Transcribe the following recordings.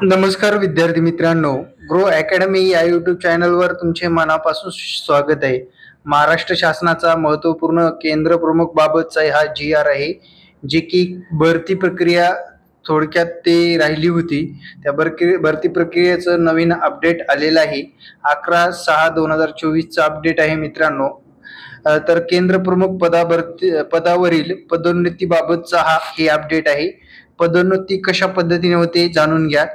नमस्कार विद्यार्थी मित्रांनो, ग्रो अकॅडमी या यूट्यूब चॅनलवर तुमचे मनापासून स्वागत आहे. महाराष्ट्र शासनाचा महत्त्वपूर्ण केंद्र प्रमुख बाबतचा हा GR आहे, जे की भरती प्रक्रिया थोडक्यात ते राहिली होती. त्या भरती प्रक्रियेचं नवीन अपडेट आलेलं आहे. 11/6/2024 चा अपडेट आहे मित्रांनो. तर केंद्र प्रमुख पदावरील पदोन्नतीबाबतचा हे अपडेट आहे. पदोन्नती कशा पद्धतीने होते जाणून घ्या.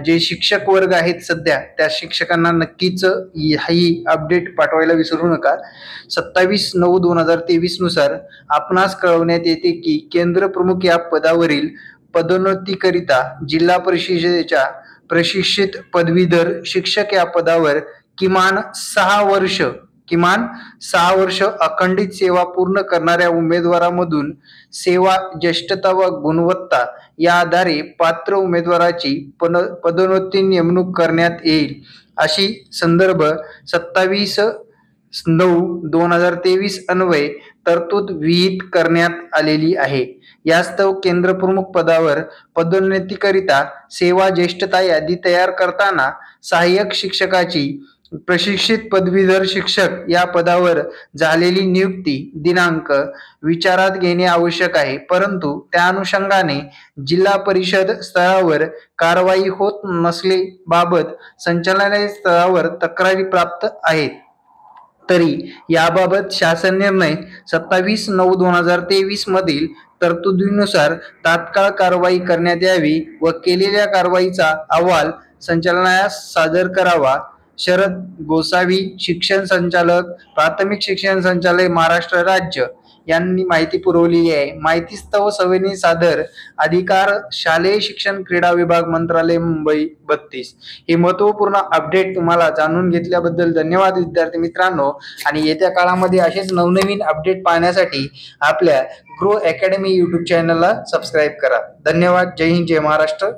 जे शिक्षक वर्ग आहेत सध्या त्या शिक्षकांना नक्कीच ही अपडेट पाठवायला विसरू नका. 27/9/2023 नुसार आपणास कळवण्यात येते की केंद्र प्रमुख या पदावरील पदोन्नतीकरिता जिल्हा परिषदेच्या प्रशिक्षित पदवीधर शिक्षक या पदावर किमान 6 वर्ष अखंडित सेवा पूर्ण करणाऱ्या उमेदवारामधून सेवा ज्येष्ठता व गुणवत्ता या आधारे पात्र उमेदवाराची पदोन्नती नेमणूक करण्यात येईल, अशी संदर्भ 27/9/2023 अन्वये तरतूद विहित करण्यात आलेली आहे. यास्तव केंद्र प्रमुख पदावर पदोन्नतीकरिता सेवा ज्येष्ठता यादी तयार करताना सहाय्यक शिक्षकाची प्रशिक्षित पदवीधर शिक्षक या पदावर झालेली नियुक्ती दिनांक विचारात घेणे आवश्यक आहे. परंतु त्या अनुषंगाने जिल्हा परिषद स्तरावर कारवाई होत नसल्याबाबत संचालनालय स्तरावर तक्रारी प्राप्त आहेत. तरी याबाबत शासन निर्णय 27/9/2023 मधील तरतुदीनुसार तात्काळ कारवाई करण्यात यावी व केलेल्या कारवाईचा अहवाल संचालनालयास सादर करावा. शरद गोसावी, शिक्षण संचालक, प्राथमिक शिक्षण संचालय, महाराष्ट्र राज्य यांनी माहिती पुरवलेली आहे. माहितीस्तव सविनय सादर अधिकार शालेय शिक्षण क्रीडा विभाग, मंत्रालय, मुंबई 32. हे महत्त्वपूर्ण अपडेट तुम्हाला जाणून घेतल्याबद्दल धन्यवाद विद्यार्थी मित्रांनो. आणि येत्या काळामध्ये असेच नवनवीन अपडेट पाहण्यासाठी आपल्या ग्रो अकॅडमी यूट्यूब चॅनलला सबस्क्राईब करा. धन्यवाद. जय हिंद, जय महाराष्ट्र.